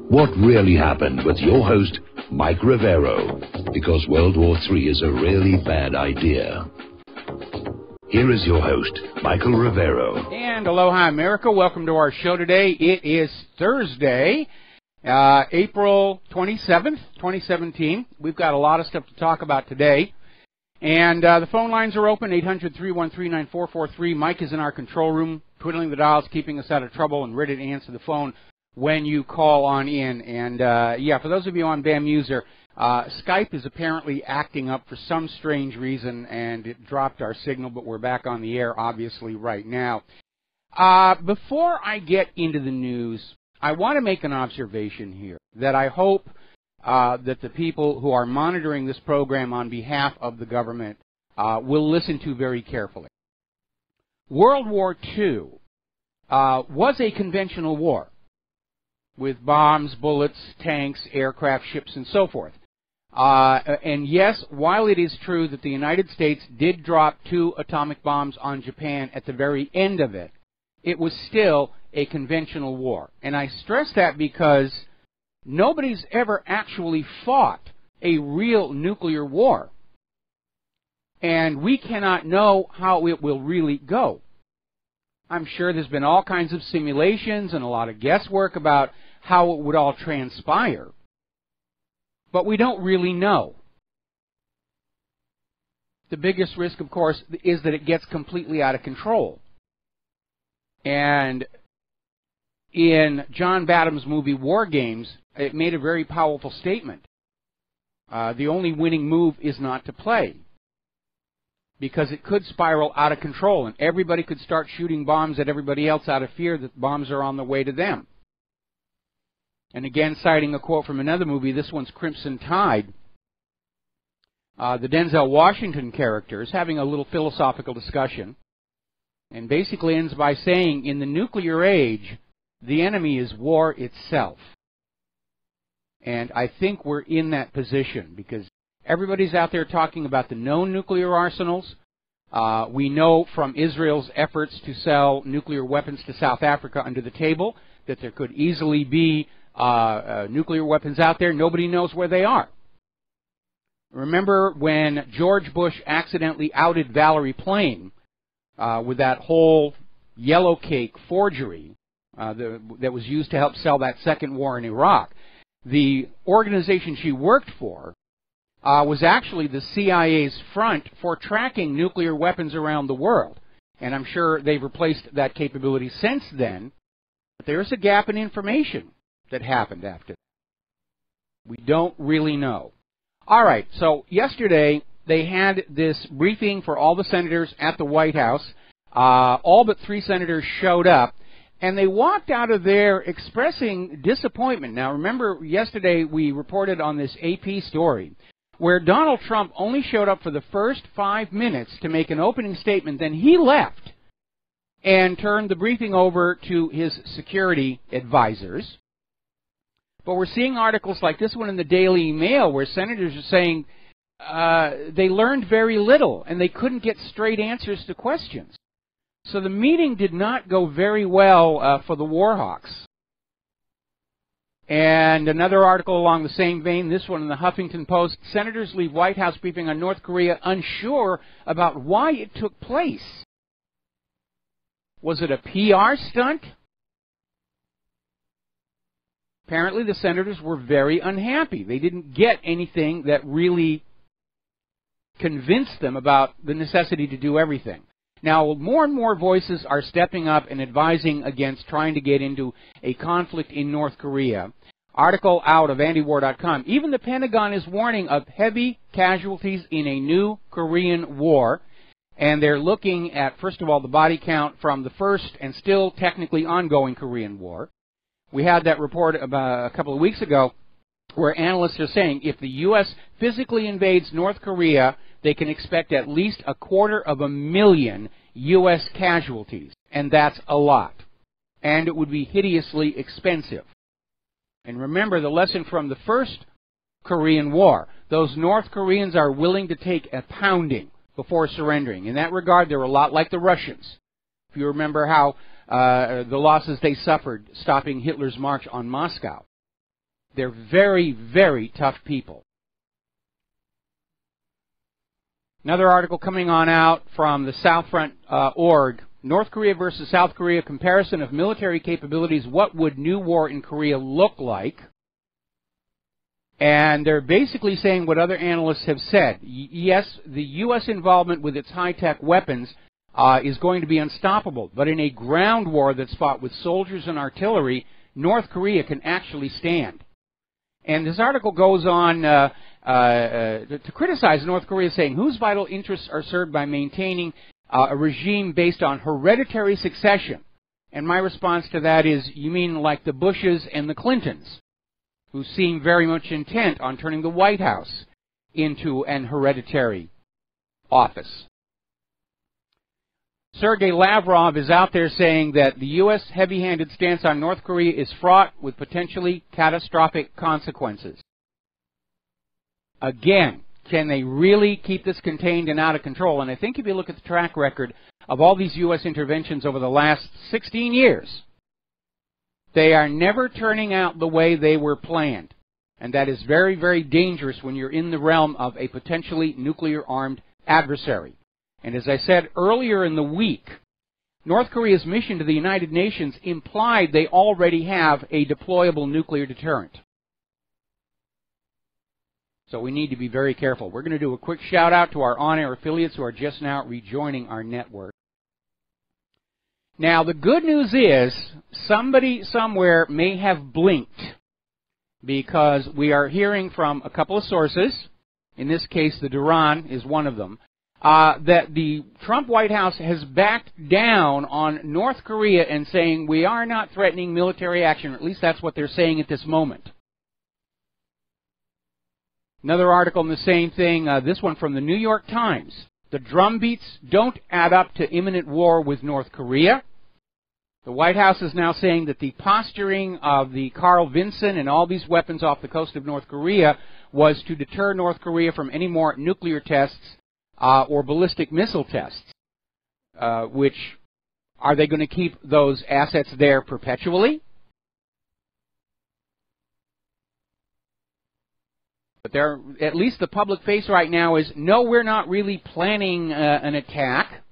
What really happened with your host, Mike Rivero, because World War III is a really bad idea. Here is your host, Michael Rivero. And aloha, America. Welcome to our show today. It is Thursday, April 27th, 2017. We've got a lot of stuff to talk about today. And the phone lines are open, 800-313-9443. Mike is in our control room, twiddling the dials, keeping us out of trouble, and ready to answer the phone when you call on in. And, for those of you on BAM user, Skype is apparently acting up for some strange reason, and it dropped our signal, but we're back on the air, obviously, right now. Before I get into the news, I want to make an observation here that I hope that the people who are monitoring this program on behalf of the government will listen to very carefully. World War II was a conventional war with bombs, bullets, tanks, aircraft, ships, and so forth. And yes, while it is true that the United States did drop 2 atomic bombs on Japan at the very end of it, it was still a conventional war. And I stress that because nobody's ever actually fought a real nuclear war. And we cannot know how it will really go. I'm sure there's been all kinds of simulations and a lot of guesswork about how it would all transpire. But we don't really know. The biggest risk, of course, is that it gets completely out of control. And in John Badham's movie War Games, it made a very powerful statement. The only winning move is not to play, because it could spiral out of control, and everybody could start shooting bombs at everybody else out of fear that bombs are on the way to them. And again, citing a quote from another movie, this one's Crimson Tide, the Denzel Washington character is having a little philosophical discussion, and basically ends by saying, in the nuclear age, the enemy is war itself. And I think we're in that position because everybody's out there talking about the known nuclear arsenals. We know from Israel's efforts to sell nuclear weapons to South Africa under the table that there could easily be nuclear weapons out there. Nobody knows where they are. Remember when George Bush accidentally outed Valerie Plame with that whole yellow cake forgery that was used to help sell that second war in Iraq? The organization she worked for was actually the CIA's front for tracking nuclear weapons around the world. And I'm sure they've replaced that capability since then. But there's a gap in information that happened after that. We don't really know. All right, so yesterday they had this briefing for all the senators at the White House. All but 3 senators showed up. And they walked out of there expressing disappointment. Now, remember, yesterday we reported on this AP story where Donald Trump only showed up for the first 5 minutes to make an opening statement. Then he left and turned the briefing over to his security advisors. But we're seeing articles like this one in the Daily Mail where senators are saying they learned very little and they couldn't get straight answers to questions. So the meeting did not go very well for the Warhawks. And another article along the same vein, this one in the Huffington Post, senators leave White House briefing on North Korea unsure about why it took place. Was it a PR stunt? Apparently the senators were very unhappy. They didn't get anything that really convinced them about the necessity to do everything. Now, more and more voices are stepping up and advising against trying to get into a conflict in North Korea. Article out of antiwar.com. Even the Pentagon is warning of heavy casualties in a new Korean war. And they're looking at, first of all, the body count from the first and still technically ongoing Korean War. We had that report about a couple of weeks ago where analysts are saying if the U.S. physically invades North Korea, they can expect at least 250,000 U.S. casualties, and that's a lot. And it would be hideously expensive. And remember the lesson from the first Korean War. Those North Koreans are willing to take a pounding before surrendering. In that regard, they're a lot like the Russians. If you remember how the losses they suffered stopping Hitler's march on Moscow. They're very, very tough people. Another article coming on out from the Southfront.org. North Korea versus South Korea, comparison of military capabilities. What would new war in Korea look like? And they're basically saying what other analysts have said. Yes, the U.S. involvement with its high-tech weapons is going to be unstoppable. But in a ground war that's fought with soldiers and artillery, North Korea can actually stand. And this article goes on to criticize North Korea, saying whose vital interests are served by maintaining a regime based on hereditary succession. And my response to that is, you mean like the Bushes and the Clintons, who seem very much intent on turning the White House into an hereditary office. Sergei Lavrov is out there saying that the U.S. heavy-handed stance on North Korea is fraught with potentially catastrophic consequences. Again, can they really keep this contained and out of control? And I think if you look at the track record of all these U.S. interventions over the last 16 years, they are never turning out the way they were planned. And that is very, very dangerous when you're in the realm of a potentially nuclear-armed adversary. And as I said earlier in the week, North Korea's mission to the United Nations implied they already have a deployable nuclear deterrent. So we need to be very careful. We're going to do a quick shout-out to our on-air affiliates who are just now rejoining our network. Now, the good news is somebody somewhere may have blinked, because we are hearing from a couple of sources, in this case the Duran is one of them, that the Trump White House has backed down on North Korea and saying we are not threatening military action, or at least that's what they're saying at this moment. Another article on the same thing, this one from the New York Times. The drumbeats don't add up to imminent war with North Korea. The White House is now saying that the posturing of the Carl Vinson and all these weapons off the coast of North Korea was to deter North Korea from any more nuclear tests or ballistic missile tests, which, are they going to keep those assets there perpetually? But at least the public face right now is, no, we're not really planning an attack.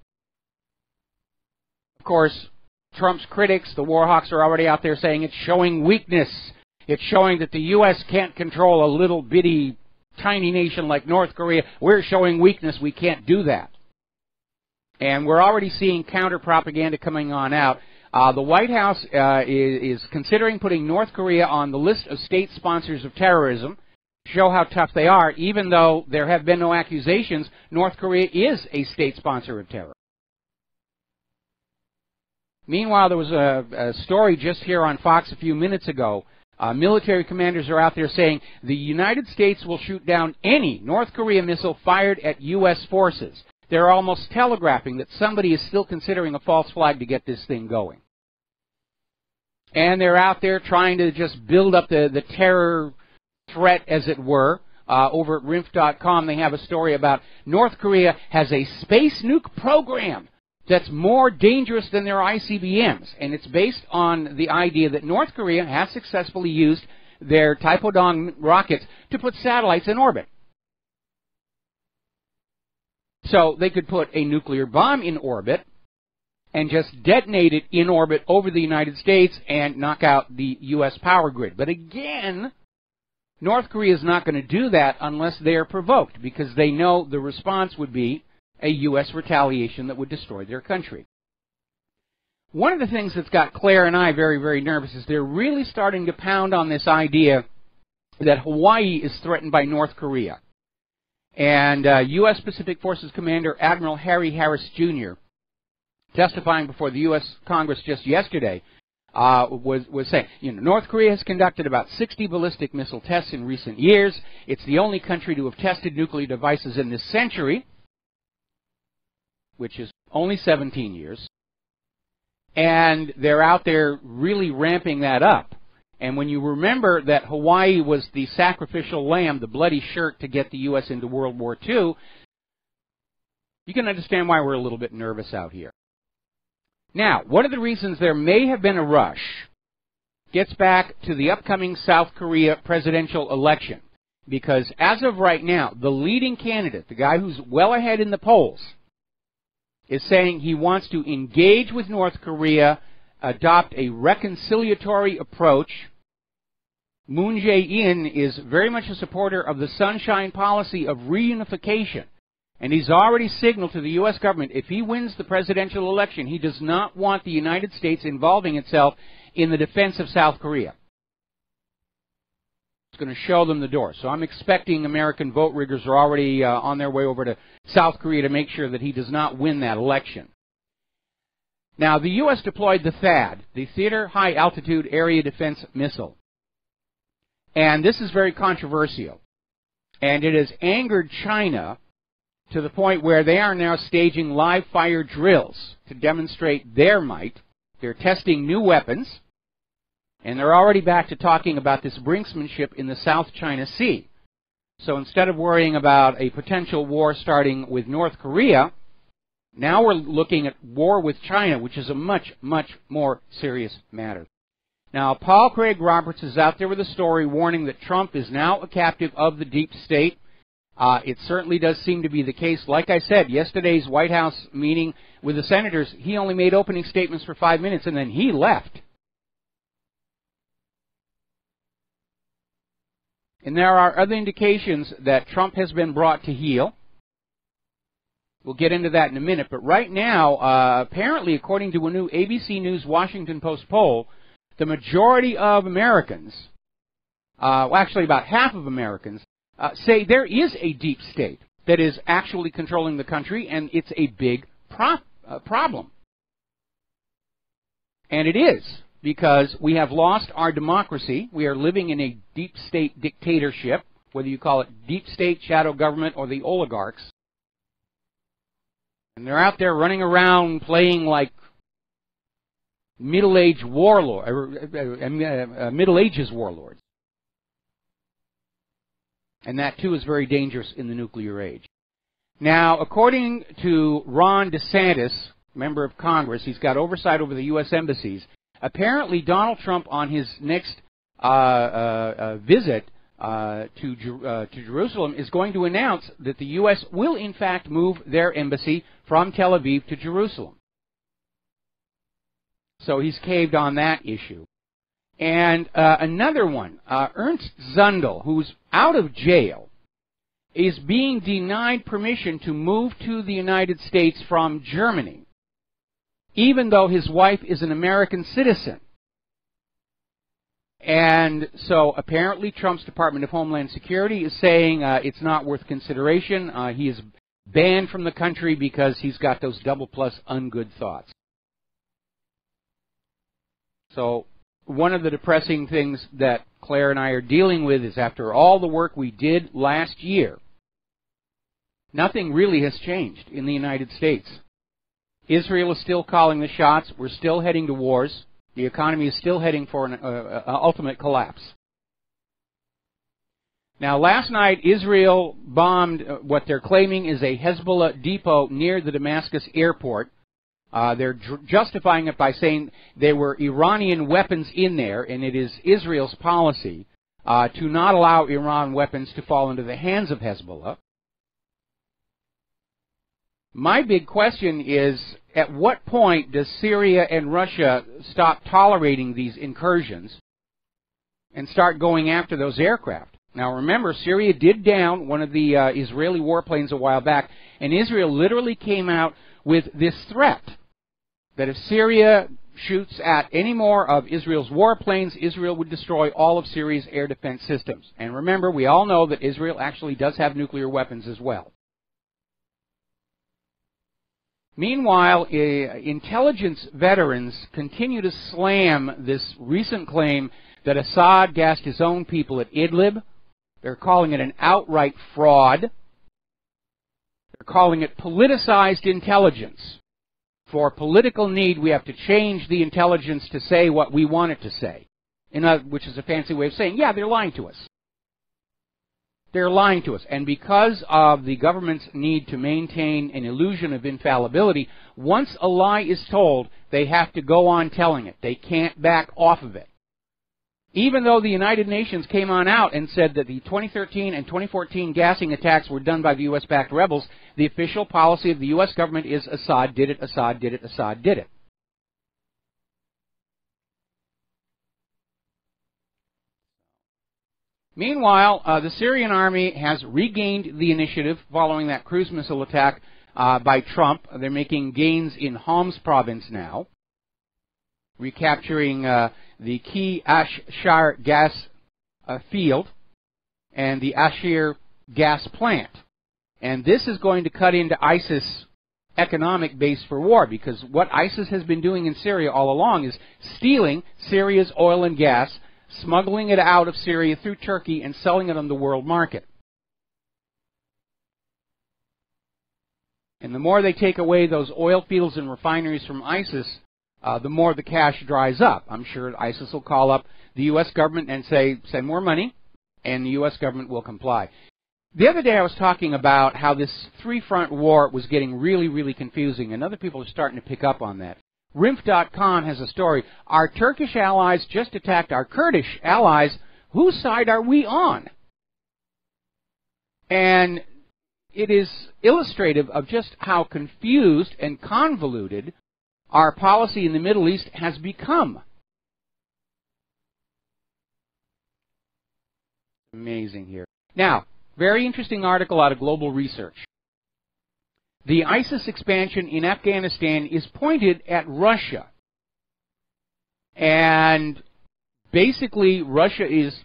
Of course, Trump's critics, the Warhawks, are already out there saying it's showing weakness. It's showing that the U.S. can't control a little bitty tiny nation like North Korea. We're showing weakness. We can't do that. And we're already seeing counter-propaganda coming on out. The White House is considering putting North Korea on the list of state sponsors of terrorism, show how tough they are. Even though there have been no accusations, North Korea is a state sponsor of terror. Meanwhile, there was a story just here on Fox a few minutes ago. Military commanders are out there saying the United States will shoot down any North Korea missile fired at U.S. forces. They're almost telegraphing that somebody is still considering a false flag to get this thing going. And they're out there trying to just build up the terror threat, as it were. Over at RINF.com, they have a story about North Korea has a space nuke program that's more dangerous than their ICBMs. And it's based on the idea that North Korea has successfully used their Taepodong rockets to put satellites in orbit. So they could put a nuclear bomb in orbit and just detonate it in orbit over the United States and knock out the U.S. power grid. But again, North Korea is not going to do that unless they are provoked, because they know the response would be a U.S. retaliation that would destroy their country. One of the things that's got Claire and I very, very nervous is they're really starting to pound on this idea that Hawaii is threatened by North Korea. And U.S. Pacific Forces Commander Admiral Harry Harris, Jr., testifying before the U.S. Congress just yesterday, was saying, North Korea has conducted about 60 ballistic missile tests in recent years. It's the only country to have tested nuclear devices in this century, which is only 17 years. And they're out there really ramping that up. And when you remember that Hawaii was the sacrificial lamb, the bloody shirt to get the U.S. into World War II, you can understand why we're a little bit nervous out here. Now, one of the reasons there may have been a rush gets back to the upcoming South Korea presidential election. Because as of right now, the leading candidate, the guy who's well ahead in the polls, is saying he wants to engage with North Korea, adopt a reconciliatory approach. Moon Jae-in is very much a supporter of the Sunshine Policy of reunification. And he's already signaled to the U.S. government, if he wins the presidential election, he does not want the United States involving itself in the defense of South Korea. It's going to show them the door. So I'm expecting American vote riggers are already on their way over to South Korea to make sure that he does not win that election. Now, the U.S. deployed the THAAD, the Theater High Altitude Area Defense Missile. And this is very controversial. And it has angered China to the point where they are now staging live fire drills to demonstrate their might. They're testing new weapons. And they're already back to talking about this brinksmanship in the South China Sea. So instead of worrying about a potential war starting with North Korea, now we're looking at war with China, which is a much, much more serious matter. Now, Paul Craig Roberts is out there with a story warning that Trump is now a captive of the deep state. It certainly does seem to be the case. Like I said, yesterday's White House meeting with the senators, he only made opening statements for 5 minutes, and then he left. And there are other indications that Trump has been brought to heel. We'll get into that in a minute. But right now, apparently, according to a new ABC News Washington Post poll, the majority of Americans, well, actually about half of Americans, say there is a deep state that is actually controlling the country, and it's a big problem. And it is, because we have lost our democracy. We are living in a deep state dictatorship, whether you call it deep state, shadow government, or the oligarchs. And they're out there running around playing like Middle Ages warlords. And that, too, is very dangerous in the nuclear age. Now, according to Ron DeSantis, member of Congress, he's got oversight over the U.S. embassies. Apparently, Donald Trump, on his next visit to Jerusalem, is going to announce that the U.S. will, in fact, move their embassy from Tel Aviv to Jerusalem. So he's caved on that issue. And another one, Ernst Zundel, who's out of jail, is being denied permission to move to the United States from Germany, even though his wife is an American citizen. And so apparently Trump's Department of Homeland Security is saying it's not worth consideration. He is banned from the country because he's got those double plus ungood thoughts. So one of the depressing things that Claire and I are dealing with is, after all the work we did last year, nothing really has changed in the United States. Israel is still calling the shots. We're still heading to wars. The economy is still heading for an ultimate collapse. Now, last night, Israel bombed what they're claiming is a Hezbollah depot near the Damascus airport. They're justifying it by saying there were Iranian weapons in there, and it is Israel's policy to not allow Iran weapons to fall into the hands of Hezbollah. My big question is, at what point does Syria and Russia stop tolerating these incursions and start going after those aircraft? Now, remember, Syria did down one of the Israeli warplanes a while back, and Israel literally came out with this threat that if Syria shoots at any more of Israel's warplanes, Israel would destroy all of Syria's air defense systems. And remember, we all know that Israel actually does have nuclear weapons as well. Meanwhile, intelligence veterans continue to slam this recent claim that Assad gassed his own people at Idlib. They're calling it an outright fraud. They're calling it politicized intelligence. For political need, we have to change the intelligence to say what we want it to say, which is a fancy way of saying, yeah, they're lying to us. They're lying to us. And because of the government's need to maintain an illusion of infallibility, once a lie is told, they have to go on telling it. They can't back off of it. Even though the United Nations came on out and said that the 2013 and 2014 gassing attacks were done by the U.S.-backed rebels, the official policy of the U.S. government is Assad did it, Assad did it, Assad did it. Meanwhile, the Syrian army has regained the initiative following that cruise missile attack by Trump. They're making gains in Homs province now, recapturing the key Ashar gas field and the Ashir gas plant. And this is going to cut into ISIS' economic base for war, because what ISIS has been doing in Syria all along is stealing Syria's oil and gas, smuggling it out of Syria through Turkey, and selling it on the world market. And the more they take away those oil fields and refineries from ISIS, the more the cash dries up. I'm sure ISIS will call up the U.S. government and say, send more money, and the U.S. government will comply. The other day I was talking about how this three-front war was getting really, really confusing, and other people are starting to pick up on that. RIMF.com has a story. Our Turkish allies just attacked our Kurdish allies. Whose side are we on? And it is illustrative of just how confused and convoluted our policy in the Middle East has become. Amazing here. Now, very interesting article out of Global Research. The ISIS expansion in Afghanistan is pointed at Russia. And basically, Russia is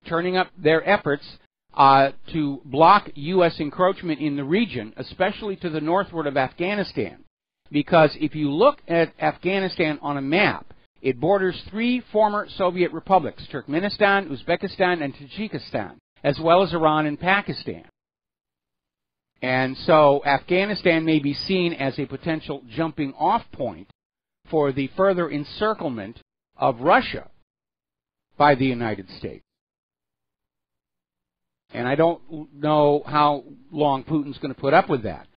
turning up their efforts to block U.S. encroachment in the region, especially to the northward of Afghanistan. Because if you look at Afghanistan on a map, it borders three former Soviet republics, Turkmenistan, Uzbekistan, and Tajikistan, as well as Iran and Pakistan. And so Afghanistan may be seen as a potential jumping-off point for the further encirclement of Russia by the United States. And I don't know how long Putin's going to put up with that.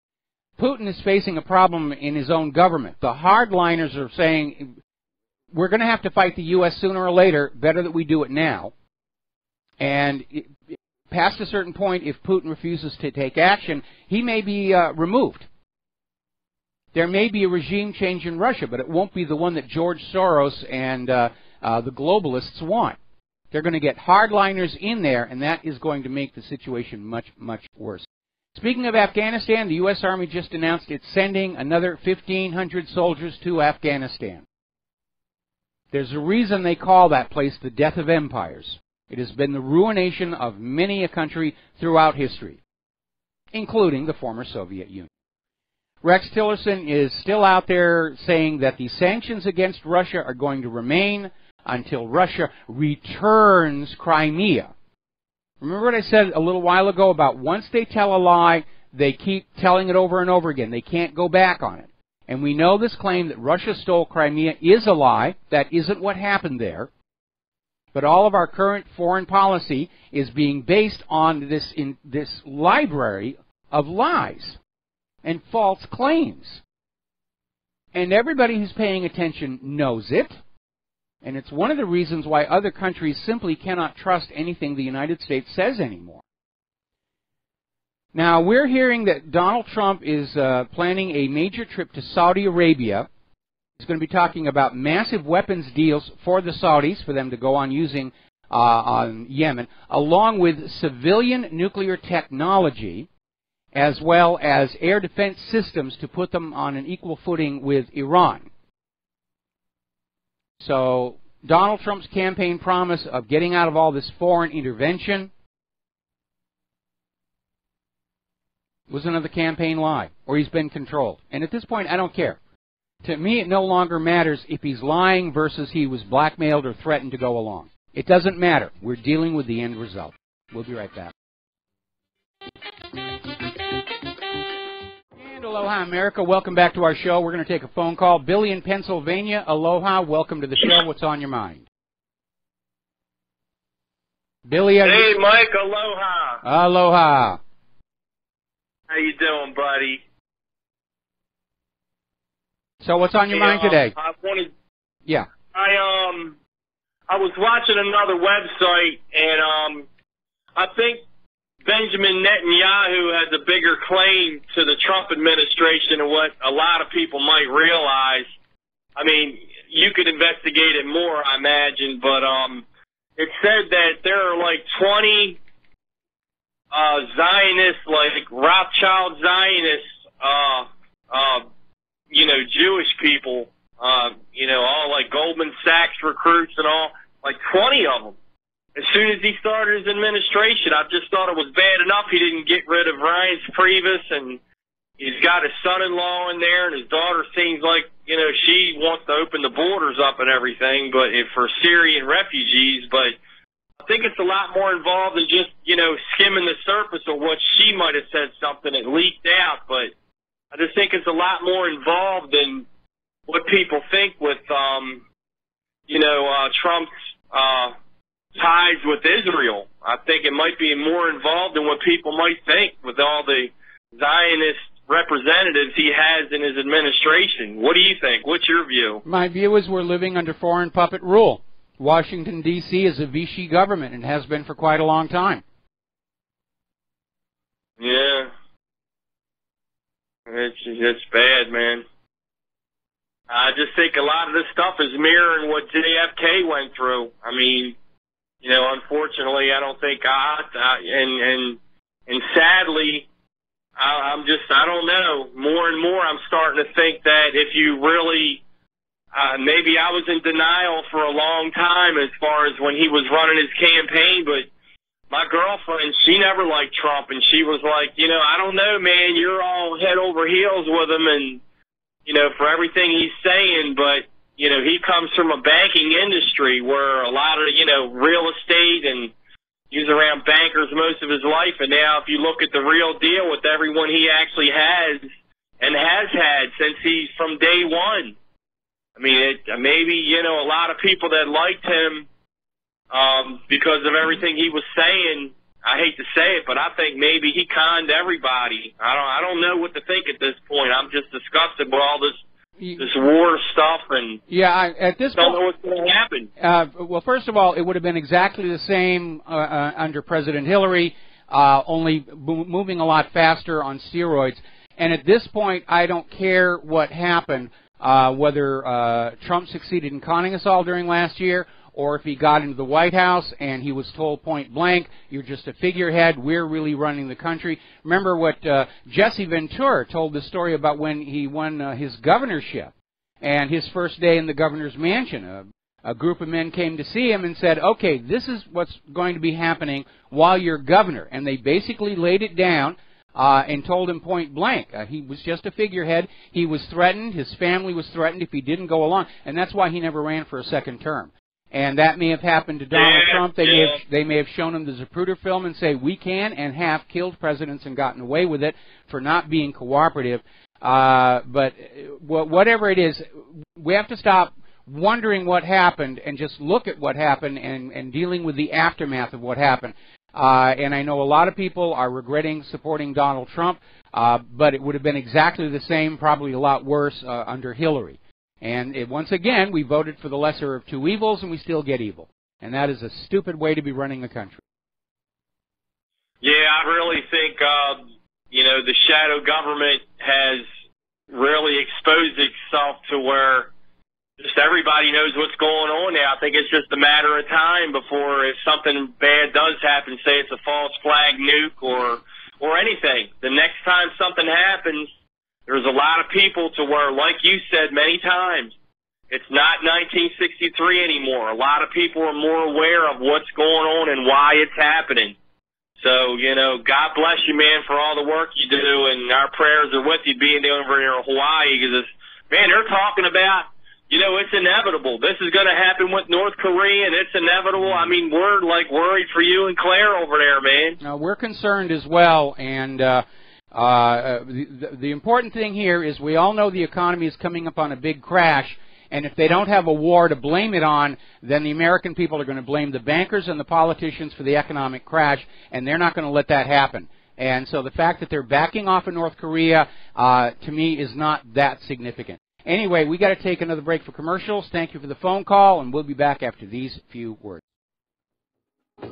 Putin is facing a problem in his own government. The hardliners are saying, we're going to have to fight the U.S. sooner or later, better that we do it now. And past a certain point, if Putin refuses to take action, he may be removed. There may be a regime change in Russia, but it won't be the one that George Soros and the globalists want. They're going to get hardliners in there, and that is going to make the situation much, much worse. Speaking of Afghanistan, the U.S. Army just announced it's sending another 1,500 soldiers to Afghanistan. There's a reason they call that place the death of empires. It has been the ruination of many a country throughout history, including the former Soviet Union. Rex Tillerson is still out there saying that the sanctions against Russia are going to remain until Russia returns Crimea. Remember what I said a little while ago about once they tell a lie, they keep telling it over and over again. They can't go back on it. And we know this claim that Russia stole Crimea is a lie. That isn't what happened there. But all of our current foreign policy is being based on this library of lies and false claims. And everybody who's paying attention knows it. And it's one of the reasons why other countries simply cannot trust anything the United States says anymore. Now, we're hearing that Donald Trump is planning a major trip to Saudi Arabia. He's going to be talking about massive weapons deals for the Saudis, for them to go on using on Yemen, along with civilian nuclear technology, as well as air defense systems to put them on an equal footing with Iran. So Donald Trump's campaign promise of getting out of all this foreign intervention was another campaign lie, or he's been controlled. And at this point, I don't care. To me, it no longer matters if he's lying versus he was blackmailed or threatened to go along. It doesn't matter. We're dealing with the end result. We'll be right back. And aloha, America. Welcome back to our show. We're going to take a phone call. Billy in Pennsylvania, aloha. Welcome to the show. What's on your mind? Billy. Hey, Mike. Aloha. Aloha. How you doing, buddy? So what's on your mind today? I wanted. Yeah. I I was watching another website, and I think Benjamin Netanyahu has a bigger claim to the Trump administration than what a lot of people might realize. I mean, you could investigate it more, I imagine, but it said that there are like 20 Zionists, like Rothschild Zionists, Jewish people, all like Goldman Sachs recruits and all, like 20 of them. As soon as he started his administration, I just thought it was bad enough he didn't get rid of Reince Priebus, and he's got his son-in-law in there, and his daughter seems like, she wants to open the borders up and everything, but for Syrian refugees. But I think it's a lot more involved than just, skimming the surface of what she might have said something that leaked out. But I just think it's a lot more involved than what people think with, Trump's ties with Israel. I think it might be more involved than what people might think with all the Zionist representatives he has in his administration. What do you think? What's your view? My view is we're living under foreign puppet rule. Washington, D.C. is a Vichy government and has been for quite a long time. Yeah. It's bad, man. I just think a lot of this stuff is mirroring what JFK went through. I mean, unfortunately, I don't think and sadly, I don't know. More and more, I'm starting to think that if you really, maybe I was in denial for a long time as far as when he was running his campaign, but my girlfriend, she never liked Trump, and she was like, I don't know, man, you're all head over heels with him, and, for everything he's saying, but, he comes from a banking industry where a lot of, real estate, and he was around bankers most of his life, and now if you look at the real deal with everyone he actually has and has had since he's from day one, I mean, maybe, a lot of people that liked him because of everything he was saying, I hate to say it, but I think maybe he conned everybody. I don't know what to think at this point. I'm just disgusted with all this war stuff, and at this don't point, know what's going to happen. Well, first of all, it would have been exactly the same under President Hillary, only moving a lot faster on steroids. And at this point, I don't care what happened, whether Trump succeeded in conning us all during last year, or if he got into the White House and he was told point blank, you're just a figurehead, we're really running the country. Remember what Jesse Ventura told the story about when he won his governorship, and his first day in the governor's mansion. A group of men came to see him and said, okay, this is what's going to be happening while you're governor. And they basically laid it down and told him point blank. He was just a figurehead. He was threatened. His family was threatened if he didn't go along. And that's why he never ran for a second term. And that may have happened to Donald Trump. They may have shown him the Zapruder film and say, we can and have killed presidents and gotten away with it for not being cooperative. But whatever it is, we have to stop wondering what happened and just look at what happened and dealing with the aftermath of what happened. And I know a lot of people are regretting supporting Donald Trump, but it would have been exactly the same, probably a lot worse, under Hillary. And once again, we voted for the lesser of two evils, and we still get evil. And that is a stupid way to be running the country. Yeah, I really think, the shadow government has really exposed itself to where just everybody knows what's going on now. I think it's just a matter of time before if something bad does happen, say it's a false flag nuke or anything. The next time something happens, there's a lot of people to where, like you said many times, it's not 1963 anymore. A lot of people are more aware of what's going on and why it's happening. So, God bless you, man, for all the work you do, and our prayers are with you being over here in Hawaii, because, man, they're talking about, it's inevitable. This is going to happen with North Korea, and it's inevitable. I mean, we're, worried for you and Claire over there, man. We're concerned as well, and the important thing here is we all know the economy is coming up on a big crash, and if they don't have a war to blame it on, then the American people are going to blame the bankers and the politicians for the economic crash, and they're not going to let that happen. And so the fact that they're backing off of North Korea, to me, is not that significant. Anyway, we got to take another break for commercials. Thank you for the phone call, and we'll be back after these few words. And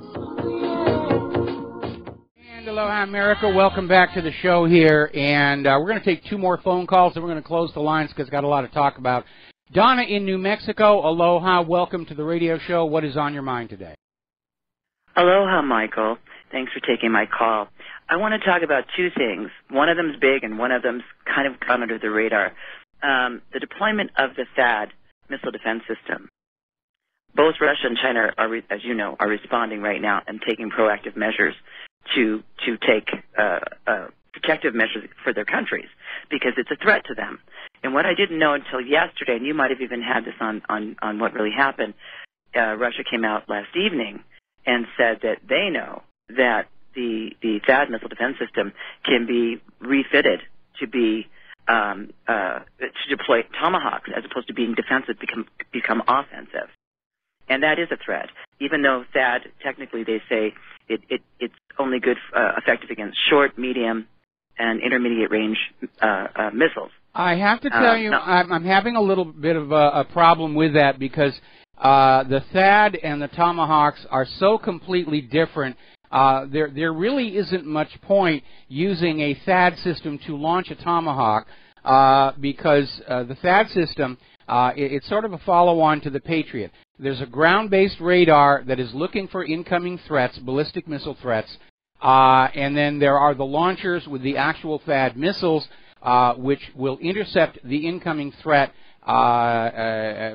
aloha, America. Welcome back to the show here. And we're going to take 2 more phone calls, and we're going to close the lines because we've got a lot to talk about. Donna in New Mexico, aloha. Welcome to the radio show. What is on your mind today? Aloha, Michael. Thanks for taking my call. I want to talk about 2 things. One of them's big, and one of them's kind of gone under the radar. The deployment of the THAAD missile defense system. Both Russia and China, as you know, are responding right now and taking proactive measures to take protective measures for their countries because it's a threat to them. And what I didn't know until yesterday, and you might have even had this on what really happened, Russia came out last evening and said that they know that the THAAD missile defense system can be refitted to be to deploy Tomahawks as opposed to being defensive, become offensive. And that is a threat. Even though THAAD, technically they say it's only good, effective against short, medium, and intermediate range missiles. I have to tell you, I'm having a little bit of a problem with that because the THAAD and the Tomahawks are so completely different. There really isn't much point using a THAAD system to launch a Tomahawk because the THAAD system, it's sort of a follow-on to the Patriot. There's a ground-based radar that is looking for incoming threats, ballistic missile threats, and then there are the launchers with the actual THAAD missiles, which will intercept the incoming threat by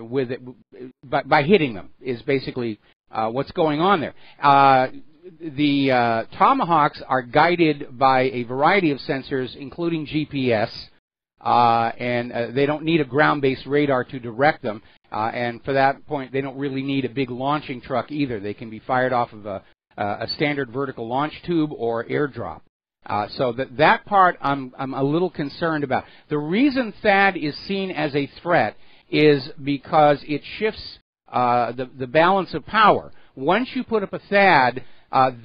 hitting them, is basically what's going on there. The Tomahawks are guided by a variety of sensors, including GPS, and they don't need a ground-based radar to direct them. And for that point, they don't really need a big launching truck either. They can be fired off of a standard vertical launch tube or airdrop. So that part I'm a little concerned about. The reason THAAD is seen as a threat is because it shifts the balance of power. Once you put up a THAAD,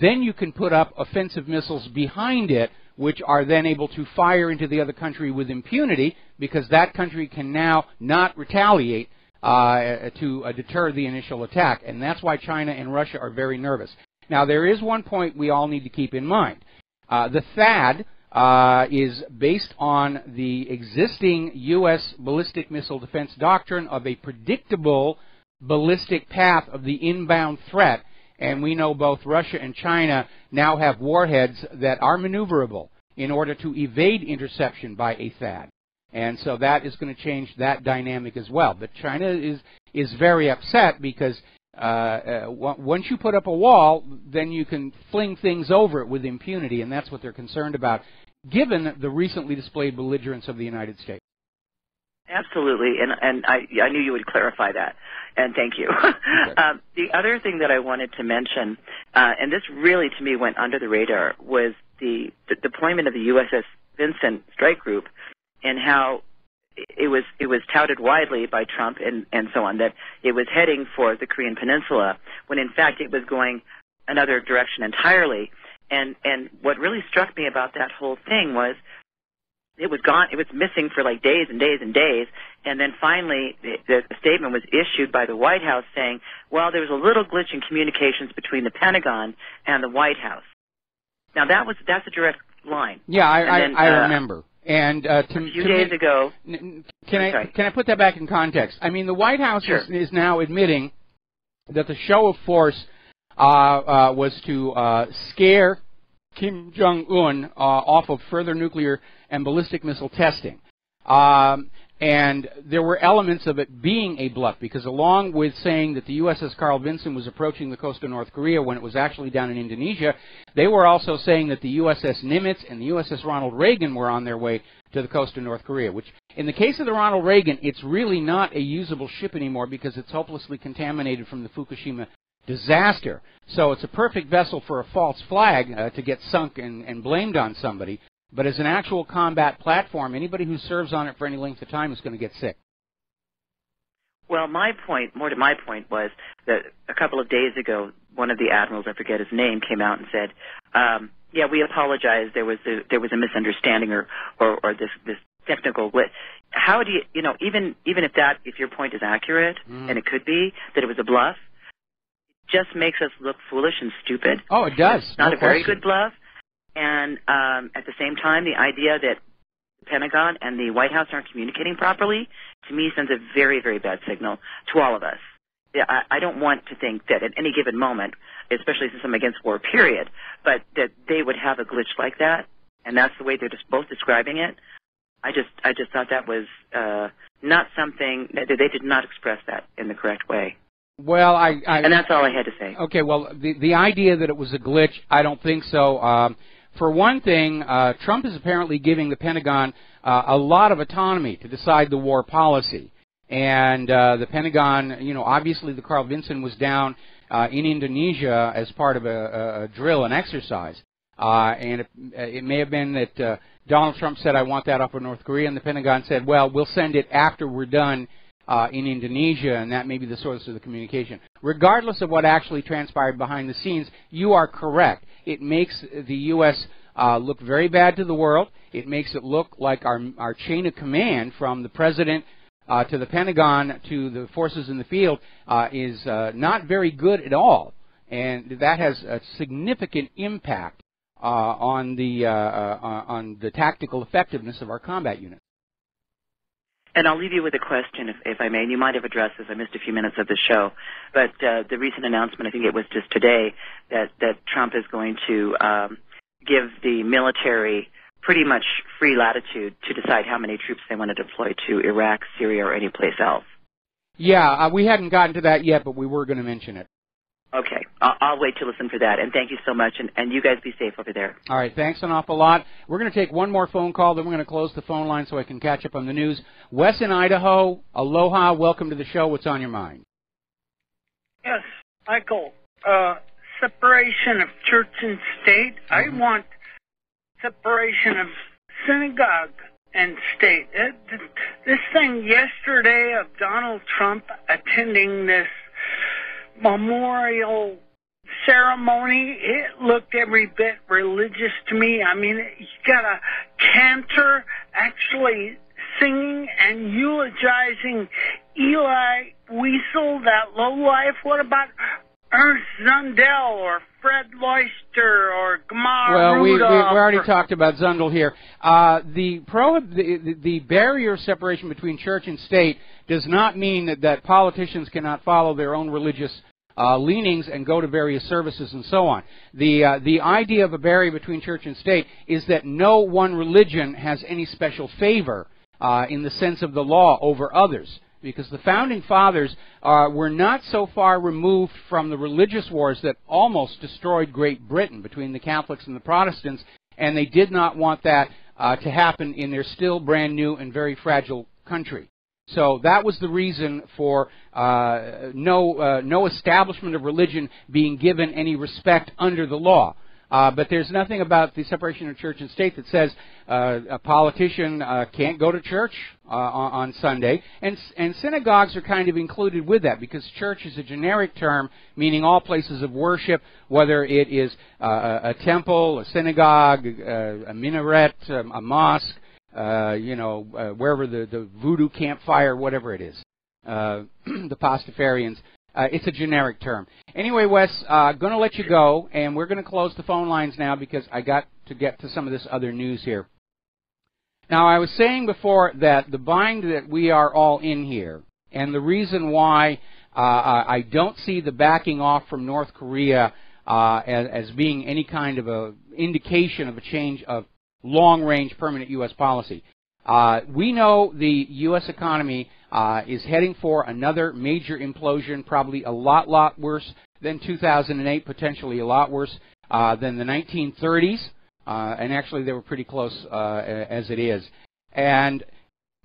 then you can put up offensive missiles behind it, which are then able to fire into the other country with impunity because that country can now not retaliate to deter the initial attack. And that's why China and Russia are very nervous. Now, there is one point we all need to keep in mind. The THAAD is based on the existing U.S. ballistic missile defense doctrine of a predictable ballistic path of the inbound threat. And we know both Russia and China now have warheads that are maneuverable in order to evade interception by a THAAD. And so that is going to change that dynamic as well. But China is very upset because once you put up a wall, then you can fling things over it with impunity, and that's what they're concerned about, given the recently displayed belligerence of the United States. Absolutely, and I knew you would clarify that, and thank you. Okay. The other thing that I wanted to mention, and this really to me went under the radar, was the deployment of the USS Vincent strike group, and how it was touted widely by Trump and so on that it was heading for the Korean Peninsula, when in fact it was going another direction entirely. And what really struck me about that whole thing was it was gone. It was missing for like days and days and days, and then finally the statement was issued by the White House saying, well, there was a little glitch in communications between the Pentagon and the White House. Now that's a direct line. Yeah, I remember. And a few days ago, can I put that back in context? I mean, the White House is now admitting that the show of force was to scare Kim Jong-un off of further nuclear and ballistic missile testing. And there were elements of it being a bluff, because along with saying that the USS Carl Vinson was approaching the coast of North Korea when it was actually down in Indonesia, they were also saying that the USS Nimitz and the USS Ronald Reagan were on their way to the coast of North Korea, which in the case of the Ronald Reagan, it's really not a usable ship anymore because it's hopelessly contaminated from the Fukushima disaster. So it's a perfect vessel for a false flag to get sunk and blamed on somebody. But as an actual combat platform, anybody who serves on it for any length of time is going to get sick. Well, more to my point, was that a couple of days ago, one of the admirals, I forget his name, came out and said, yeah, we apologize. There was a misunderstanding or this technical glitch. How do you know, even if your point is accurate, and it could be that it was a bluff, it just makes us look foolish and stupid. Oh, it does. It's not a very good bluff. And at the same time, the idea that the Pentagon and the White House aren't communicating properly, to me, sends a very, very bad signal to all of us. Yeah, I don't want to think that at any given moment, especially since I'm against war, period, but that they would have a glitch like that, and that's the way they're just both describing it. I just thought that was not something that they did not express that in the correct way. Well, and that's all I had to say. Okay, well, the idea that it was a glitch, I don't think so. For one thing, Trump is apparently giving the Pentagon a lot of autonomy to decide the war policy. And the Pentagon, you know, obviously the Carl Vinson was down in Indonesia as part of a drill and exercise. And it may have been that Donald Trump said, I want that off of North Korea, and the Pentagon said, well, we'll send it after we're done in Indonesia, and that may be the source of the communication. Regardless of what actually transpired behind the scenes, you are correct. It makes the U.S. Look very bad to the world. It makes it look like our chain of command from the President to the Pentagon to the forces in the field is not very good at all. And that has a significant impact on the tactical effectiveness of our combat units. And I'll leave you with a question, if I may. And you might have addressed this. I missed a few minutes of the show. But the recent announcement, I think it was just today, that Trump is going to give the military pretty much free latitude to decide how many troops they want to deploy to Iraq, Syria, or any place else. Yeah, we hadn't gotten to that yet, but we were going to mention it. Okay. I'll wait to listen for that. And thank you so much. And you guys be safe over there. All right. Thanks an awful lot. We're going to take one more phone call, then we're going to close the phone line so I can catch up on the news. Wes in Idaho, aloha. Welcome to the show. What's on your mind? Yes, Michael. Separation of church and state. I want separation of synagogue and state. This thing yesterday of Donald Trump attending this memorial ceremony, it looked every bit religious to me. I mean, you got a cantor actually singing and eulogizing Eli Wiesel, that lowlife. What about Ernst Zundel or Fred Loister or Gamar Well, we Rudolph? already talked about Zundel here. The barrier of separation between church and state does not mean that politicians cannot follow their own religious leanings and go to various services and so on. The idea of a barrier between church and state is that no one religion has any special favor in the sense of the law over others, because the Founding Fathers were not so far removed from the religious wars that almost destroyed Great Britain between the Catholics and the Protestants, and they did not want that to happen in their still brand new and very fragile country. So that was the reason for no establishment of religion being given any respect under the law. But there's nothing about the separation of church and state that says a politician can't go to church on Sunday. And synagogues are kind of included with that, because church is a generic term meaning all places of worship, whether it is a temple, a synagogue, a minaret, a mosque, wherever the voodoo campfire, whatever it is, the Pastafarians. It's a generic term. Anyway, Wes, going to let you go, and we're going to close the phone lines now because I got to get to some of this other news here. Now, I was saying before that the bind that we are all in here, and the reason why I don't see the backing off from North Korea as being any kind of a indication of a change of long-range permanent U.S. policy. We know the U.S. economy is heading for another major implosion, probably a lot worse than 2008, potentially a lot worse than the 1930s, and actually they were pretty close as it is. And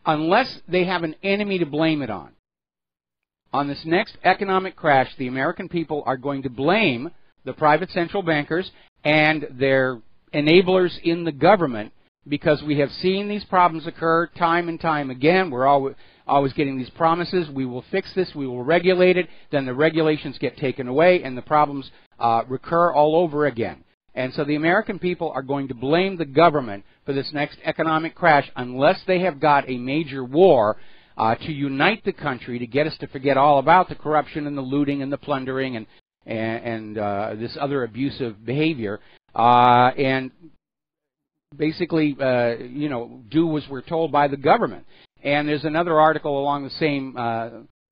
unless they have an enemy to blame it on this next economic crash, the American people are going to blame the private central bankers and their enablers in the government, because we have seen these problems occur time and time again. We're always getting these promises. We will fix this. We will regulate it. Then the regulations get taken away, and the problems recur all over again. And so the American people are going to blame the government for this next economic crash unless they have got a major war to unite the country, to get us to forget all about the corruption and the looting and the plundering and this other abusive behavior, and basically, do as we're told by the government. And there's another article along the same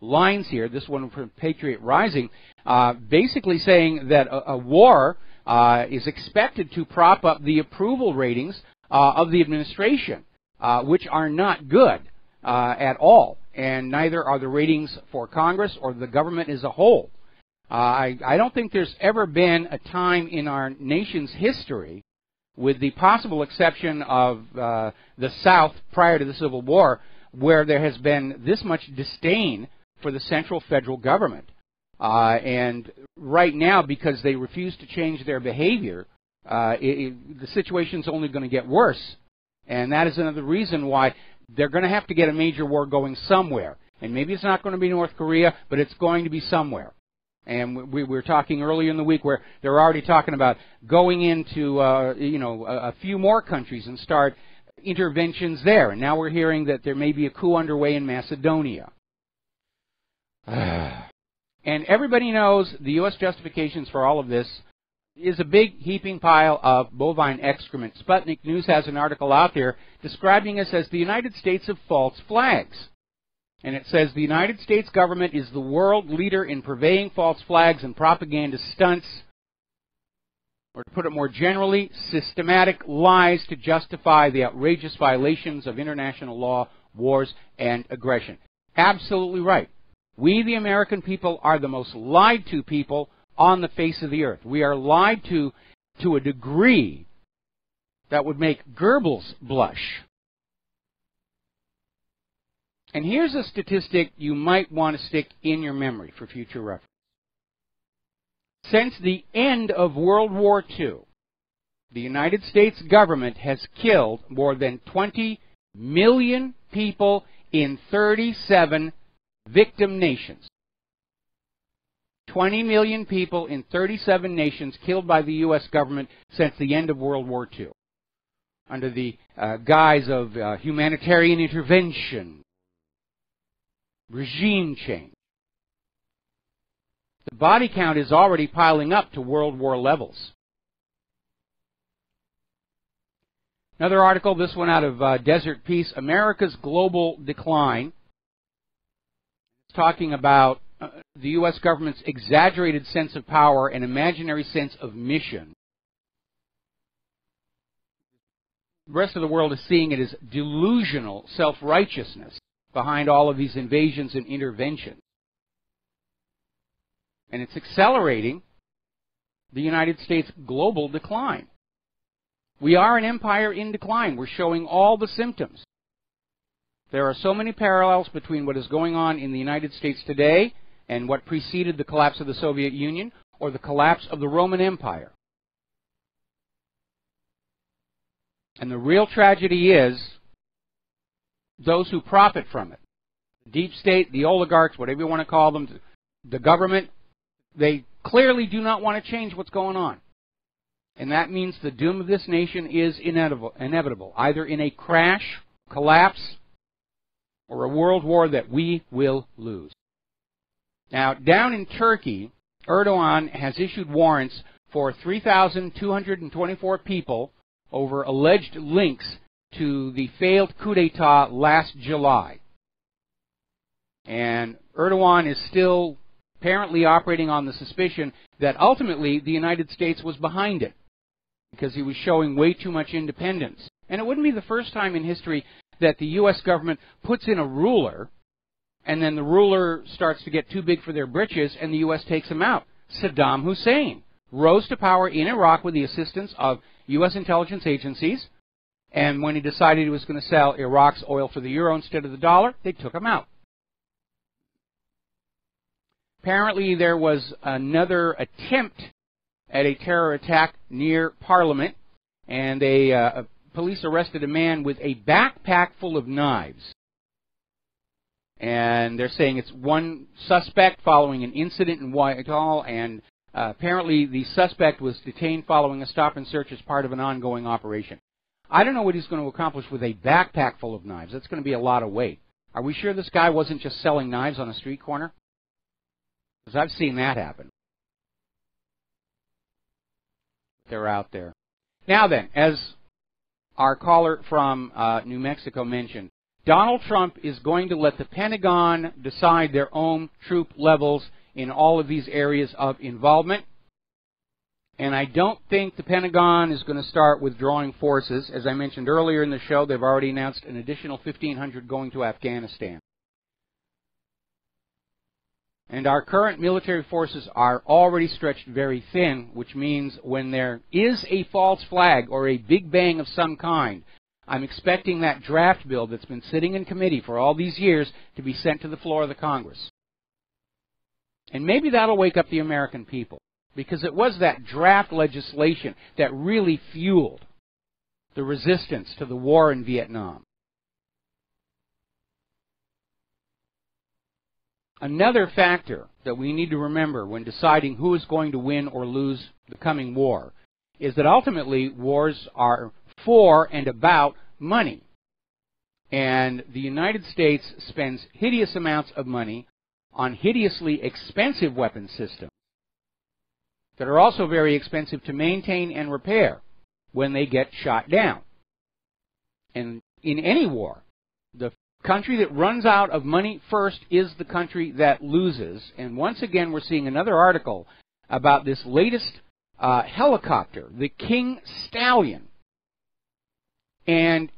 lines here, this one from Patriot Rising, basically saying that a war is expected to prop up the approval ratings of the administration, which are not good at all, and neither are the ratings for Congress or the government as a whole. I don't think there's ever been a time in our nation's history, with the possible exception of the South prior to the Civil War, where there has been this much disdain for the central federal government. And right now, because they refuse to change their behavior, the situation's only going to get worse. And that is another reason why they're going to have to get a major war going somewhere. And maybe it's not going to be North Korea, but it's going to be somewhere. And we were talking earlier in the week where they're already talking about going into, a few more countries and start interventions there. And now we're hearing that there may be a coup underway in Macedonia. And everybody knows the U.S. justifications for all of this is a big heaping pile of bovine excrement. Sputnik News has an article out there describing us as the United States of false flags. And it says the United States government is the world leader in purveying false flags and propaganda stunts, or to put it more generally, systematic lies to justify the outrageous violations of international law, wars, and aggression. Absolutely right. We, the American people, are the most lied to people on the face of the earth. We are lied to a degree that would make Goebbels blush. And here's a statistic you might want to stick in your memory for future reference. Since the end of World War II, the United States government has killed more than 20 million people in 37 victim nations. 20 million people in 37 nations killed by the U.S. government since the end of World War II, under the guise of humanitarian intervention, regime change. The body count is already piling up to World War levels. Another article, this one out of Desert Peace, America's Global Decline. It's talking about the U.S. government's exaggerated sense of power and imaginary sense of mission. The rest of the world is seeing it as delusional self-righteousness behind all of these invasions and interventions. And it's accelerating the United States' global decline. We are an empire in decline. We're showing all the symptoms. There are so many parallels between what is going on in the United States today and what preceded the collapse of the Soviet Union or the collapse of the Roman Empire. And the real tragedy is those who profit from it. The deep state, the oligarchs, whatever you want to call them, the government, they clearly do not want to change what's going on. And that means the doom of this nation is inevitable, either in a crash, collapse, or a world war that we will lose. Now, down in Turkey, Erdogan has issued warrants for 3,224 people over alleged links to the failed coup d'etat last July. And Erdogan is still apparently operating on the suspicion that ultimately the United States was behind it, because he was showing way too much independence. And it wouldn't be the first time in history that the U.S. government puts in a ruler, and then the ruler starts to get too big for their britches, and the U.S. takes him out. Saddam Hussein rose to power in Iraq with the assistance of U.S. intelligence agencies, and when he decided he was going to sell Iraq's oil for the euro instead of the dollar, they took him out. Apparently there was another attempt at a terror attack near Parliament, and police arrested a man with a backpack full of knives. And they're saying it's one suspect following an incident in Whitehall, and apparently the suspect was detained following a stop and search as part of an ongoing operation. I don't know what he's going to accomplish with a backpack full of knives. That's going to be a lot of weight. Are we sure this guy wasn't just selling knives on a street corner? Because I've seen that happen. They're out there. Now then, as our caller from New Mexico mentioned, Donald Trump is going to let the Pentagon decide their own troop levels in all of these areas of involvement. And I don't think the Pentagon is going to start withdrawing forces. As I mentioned earlier in the show, they've already announced an additional 1,500 going to Afghanistan. And our current military forces are already stretched very thin, which means when there is a false flag or a big bang of some kind, I'm expecting that draft bill that's been sitting in committee for all these years to be sent to the floor of the Congress. And maybe that'll wake up the American people, because it was that draft legislation that really fueled the resistance to the war in Vietnam. Another factor that we need to remember when deciding who is going to win or lose the coming war is that ultimately wars are for and about money. And the United States spends hideous amounts of money on hideously expensive weapon systems that are also very expensive to maintain and repair when they get shot down. And in any war, the country that runs out of money first is the country that loses. And once again, we're seeing another article about this latest helicopter, the King Stallion. And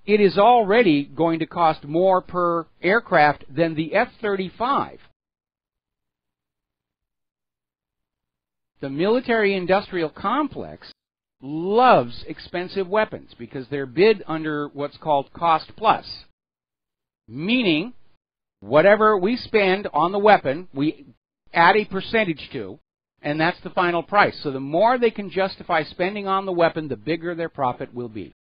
it is already going to cost more per aircraft than the F-35. The military-industrial complex loves expensive weapons because they're bid under what's called cost plus, meaning whatever we spend on the weapon, we add a percentage to, and that's the final price. So the more they can justify spending on the weapon, the bigger their profit will be.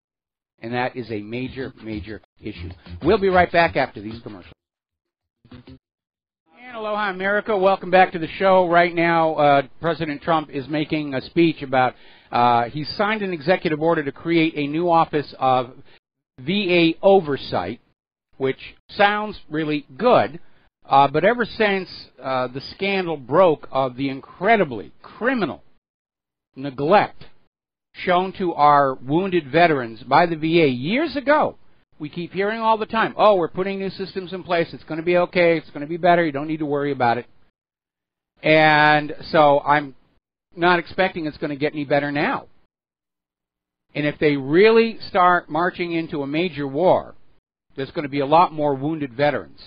And that is a major, major issue. We'll be right back after these commercials. And aloha, America. Welcome back to the show. Right now, President Trump is making a speech about, he signed an executive order to create a new office of VA oversight, which sounds really good, but ever since the scandal broke of the incredibly criminal neglect shown to our wounded veterans by the VA years ago, we keep hearing all the time, oh, we're putting new systems in place, it's going to be okay, it's going to be better, you don't need to worry about it. And so I'm not expecting it's going to get any better now. And if they really start marching into a major war, there's going to be a lot more wounded veterans.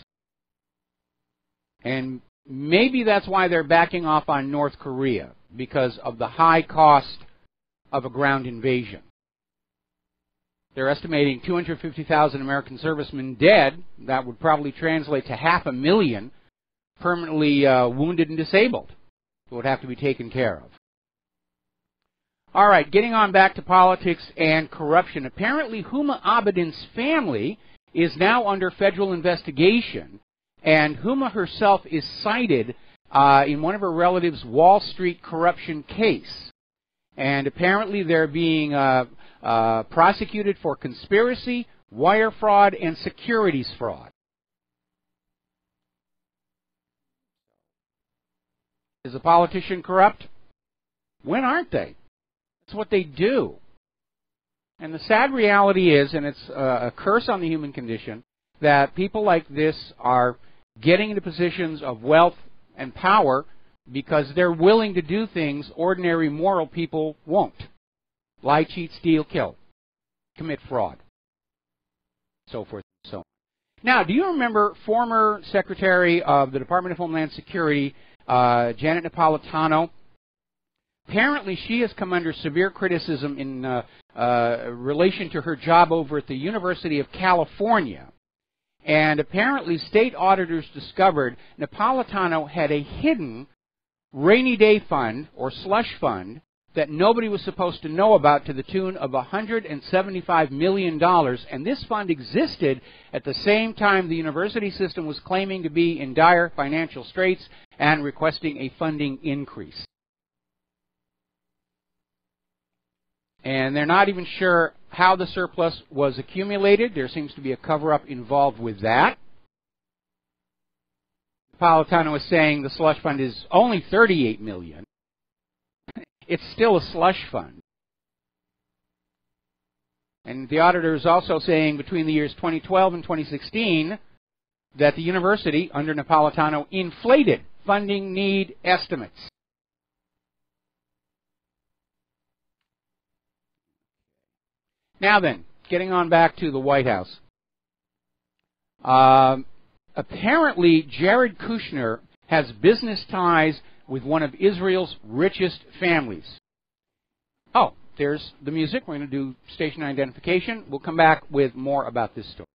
And maybe that's why they're backing off on North Korea, because of the high cost of a ground invasion. They're estimating 250,000 American servicemen dead. That would probably translate to 500,000 permanently wounded and disabled who would have to be taken care of. All right, getting on back to politics and corruption. Apparently, Huma Abedin's family is now under federal investigation, and Huma herself is cited in one of her relatives' Wall Street corruption case. And apparently they're being prosecuted for conspiracy, wire fraud, and securities fraud. Is a politician corrupt? When aren't they? That's what they do. And the sad reality is, and it's a curse on the human condition, that people like this are getting into positions of wealth and power because they're willing to do things ordinary moral people won't. Lie, cheat, steal, kill, commit fraud, so forth and so on. Now, do you remember former Secretary of the Department of Homeland Security, Janet Napolitano? Apparently, she has come under severe criticism in relation to her job over at the University of California. And apparently, state auditors discovered Napolitano had a hidden rainy day fund or slush fund that nobody was supposed to know about to the tune of $175 million. And this fund existed at the same time the university system was claiming to be in dire financial straits and requesting a funding increase. And they're not even sure how the surplus was accumulated. There seems to be a cover-up involved with that. Napolitano is saying the slush fund is only $38 million. It's still a slush fund. And the auditor is also saying between the years 2012 and 2016 that the university, under Napolitano, inflated funding need estimates. Now then, getting on back to the White House. Apparently, Jared Kushner has business ties with one of Israel's richest families. Oh, there's the music. We're going to do station identification. We'll come back with more about this story.